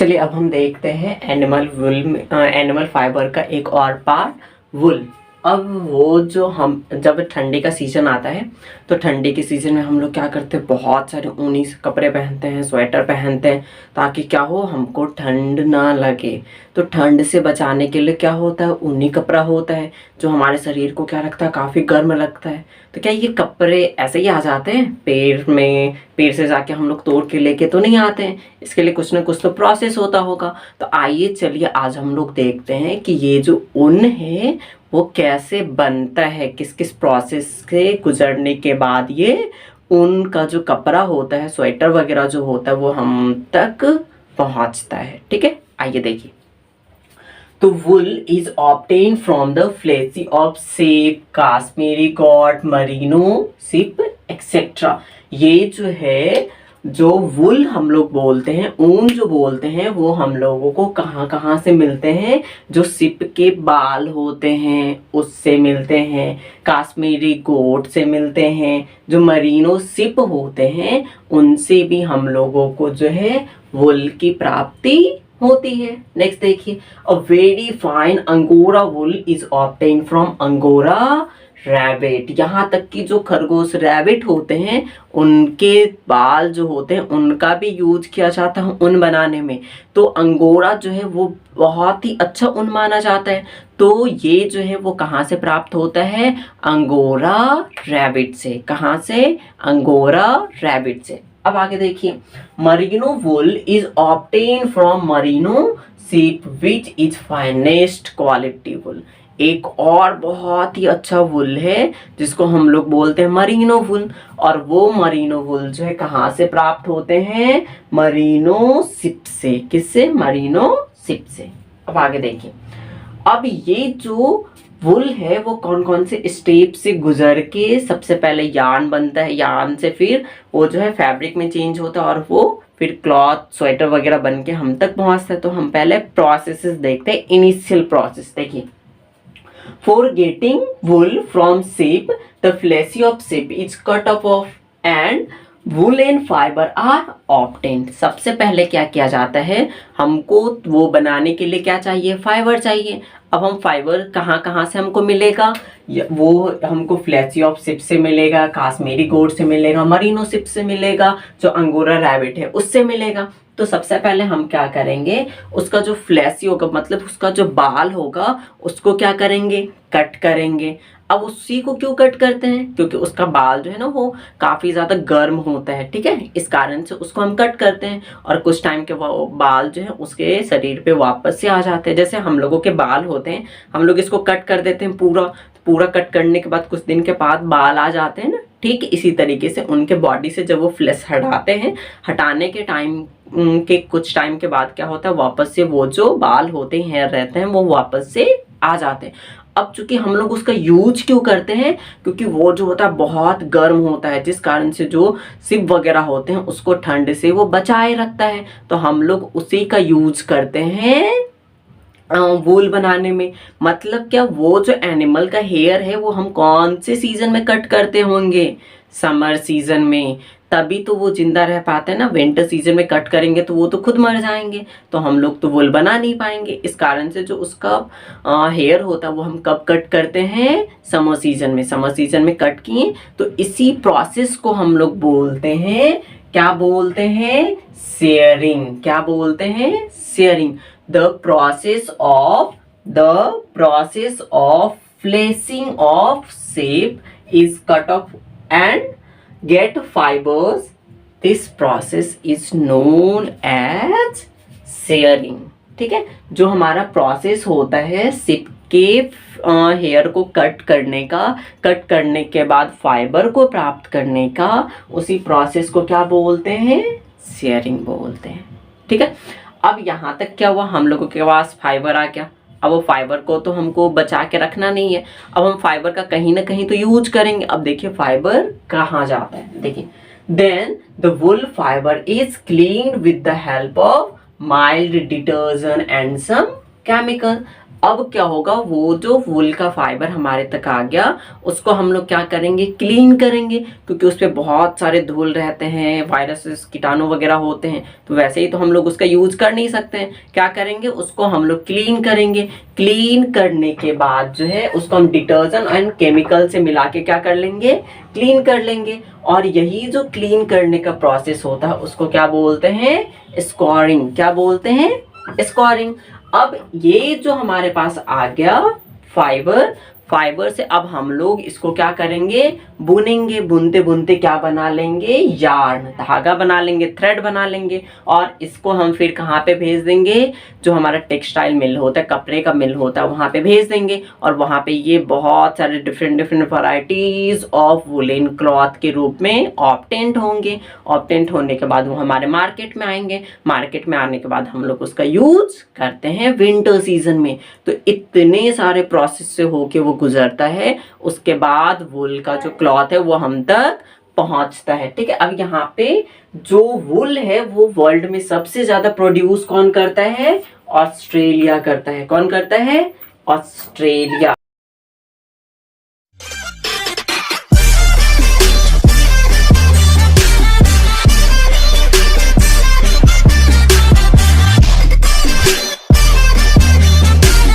चलिए अब हम देखते हैं एनिमल फाइबर का एक और पार्ट, वुल। अब वो जो हम जब ठंडी का सीज़न आता है तो ठंडी के सीज़न में हम लोग क्या करते हैं, बहुत सारे ऊनी कपड़े पहनते हैं, स्वेटर पहनते हैं, ताकि क्या हो, हमको ठंड ना लगे। तो ठंड से बचाने के लिए क्या होता है, ऊनी कपड़ा होता है जो हमारे शरीर को क्या रखता है, काफ़ी गर्म रखता है। तो क्या ये कपड़े ऐसे ही आ जाते हैं पेड़ में, पेड़ से जाके हम लोग तोड़ के लेके तो नहीं आते हैं, इसके लिए कुछ ना कुछ तो प्रोसेस होता होगा। तो आइए चलिए आज हम लोग देखते हैं कि ये जो ऊन है वो कैसे बनता है, किस किस प्रोसेस से गुजरने के बाद ये ऊन का जो कपड़ा होता है, स्वेटर वगैरह जो होता है, वो हम तक पहुंचता है। ठीक है, आइए देखिए। तो wool is obtain from the fleece of sheep, Kashmiri goat, merino sheep etcetera. ये जो है, जो वुल हम लोग बोलते हैं, ऊन जो बोलते हैं, वो हम लोगों को कहाँ कहाँ से मिलते हैं, जो सिप के बाल होते हैं उससे मिलते हैं, काश्मीरी गोट से मिलते हैं, जो मरीनो सिप होते हैं उनसे भी हम लोगों को जो है वुल की प्राप्ति होती है। नेक्स्ट देखिए, a very fine angora wool is obtain from angora rabbit. यहाँ तक कि जो खरगोश रैबिट होते हैं उनके बाल जो होते हैं उनका भी यूज किया जाता है ऊन बनाने में। तो अंगोरा जो है वो बहुत ही अच्छा ऊन माना जाता है। तो ये जो है वो कहाँ से प्राप्त होता है, अंगोरा रैबिट से। कहाँ से, अंगोरा रैबिट से। अब आगे देखिए, merino wool is obtain from merino sheep which is finest quality wool. एक और बहुत ही अच्छा वुल है जिसको हम लोग बोलते हैं मरीनो वुल, और वो मरीनो वुल जो है कहाँ से प्राप्त होते हैं, मरीनो सिप से। किससे, मरीनो सिप से। अब आगे देखिए, अब ये जो वुल है वो कौन कौन से स्टेप से गुजर के सबसे पहले यार्न बनता है, यार्न से फिर वो जो है फैब्रिक में चेंज होता है, और वो फिर क्लॉथ, स्वेटर वगैरह बन के हम तक पहुंचता है। तो हम पहले प्रोसेसेस देखते हैं, इनिशियल प्रोसेस देखिए। For getting wool from sheep, the fleshy of sheep is cut off and woollen fibre are obtained. सबसे पहले क्या किया जाता है, हमको वो बनाने के लिए क्या चाहिए, फाइबर चाहिए। अब हम फाइबर कहाँ कहाँ से हमको मिलेगा, वो हमको फ्लेसी ऑफ शिप से मिलेगा, काश्मीरी गोट से मिलेगा, मरीनो शिप से मिलेगा, जो अंगोरा रैबिट है उससे मिलेगा। तो सबसे पहले हम क्या करेंगे, उसका जो फ्लेसी होगा, मतलब उसका जो बाल होगा, उसको क्या करेंगे, कट करेंगे। अब उसी को क्यों कट करते हैं, क्योंकि उसका बाल जो है ना वो काफ़ी ज़्यादा गर्म होता है। ठीक है, इस कारण से उसको हम कट करते हैं, और कुछ टाइम के वो बाल जो है उसके शरीर पे वापस से आ जाते हैं। जैसे हम लोगों के बाल होते हैं, हम लोग इसको कट कर देते हैं पूरा कट करने के बाद कुछ दिन के बाद बाल आ जाते हैं ना, ठीक इसी तरीके से उनके बॉडी से जब वो फ्लेश हटाते हैं, हटाने के टाइम के कुछ टाइम के बाद क्या होता है, वापस से वो जो बाल होते हैं, हेयर रहते हैं, वो वापस से आ जाते हैं। अब चूंकि हम लोग उसका यूज क्यों करते हैं, क्योंकि वो जो होता है बहुत गर्म होता है, जिस कारण से जो सिप वगैरह होते हैं उसको ठंड से वो बचाए रखता है। तो हम लोग उसी का यूज करते हैं वूल बनाने में। मतलब क्या, वो जो एनिमल का हेयर है वो हम कौन से सीजन में कट करते होंगे, समर सीजन में, तभी तो वो जिंदा रह पाते हैं ना। विंटर सीजन में कट करेंगे तो वो तो खुद मर जाएंगे, तो हम लोग तो वूल बना नहीं पाएंगे। इस कारण से जो उसका हेयर होता है वो हम कब कट करते हैं, समर सीजन में। समर सीजन में कट किए तो इसी प्रोसेस को हम लोग बोलते हैं, क्या बोलते हैं, शेयरिंग। क्या बोलते हैं, sharing. The process of fleshing of sheep is cut off and get fibers. This process is known as shearing. ठीक है, जो हमारा प्रोसेस होता है सिप के हेयर को कट करने के बाद फाइबर को प्राप्त करने का, उसी प्रोसेस को क्या बोलते हैं, शेयरिंग बोलते हैं। ठीक है, अब यहाँ तक क्या हुआ, हम लोगों के पास फाइबर आ गया। अब वो फाइबर को तो हमको बचा के रखना नहीं है, अब हम फाइबर का कहीं ना कहीं तो यूज करेंगे। अब देखिए फाइबर कहाँ जाता है, देखिए, then the wool fibre is clean with the help of mild detergent and some chemical. अब क्या होगा, वो जो वूल का फाइबर हमारे तक आ गया उसको हम लोग क्या करेंगे, क्लीन करेंगे, क्योंकि उस पर बहुत सारे धूल रहते हैं, वायरसेस कीटाणु वगैरह होते हैं, तो वैसे ही तो हम लोग उसका यूज कर नहीं सकते हैं। क्या करेंगे, उसको हम लोग क्लीन करेंगे। क्लीन करने के बाद जो है उसको हम डिटर्जेंट एंड केमिकल से मिला के क्या कर लेंगे, क्लीन कर लेंगे। और यही जो क्लीन करने का प्रोसेस होता है उसको क्या बोलते हैं, स्कोरिंग। क्या बोलते हैं, स्कोरिंग। अब ये जो हमारे पास आ गया फाइबर, फाइबर से अब हम लोग इसको क्या करेंगे, बुनेंगे। बुनते बुनते क्या बना लेंगे, यार्न, धागा बना लेंगे, थ्रेड बना लेंगे। और इसको हम फिर कहाँ पे भेज देंगे, जो हमारा टेक्सटाइल मिल होता है, कपड़े का मिल होता है, वहाँ पे भेज देंगे। और वहाँ पे ये बहुत सारे different different varieties of woollen cloth के रूप में ऑब्टेंट होंगे। ऑब्टेंट होने के बाद वो हमारे मार्केट में आएंगे। मार्केट में आने के बाद हम लोग उसका यूज करते हैं विंटर सीजन में। तो इतने सारे प्रोसेस से होके वो गुजरता है, उसके बाद वुल का जो क्लॉथ है वो हम तक पहुंचता है। ठीक है, अब यहाँ पे जो वुल है वो वर्ल्ड में सबसे ज्यादा प्रोड्यूस कौन करता है, ऑस्ट्रेलिया करता है। कौन करता है, ऑस्ट्रेलिया।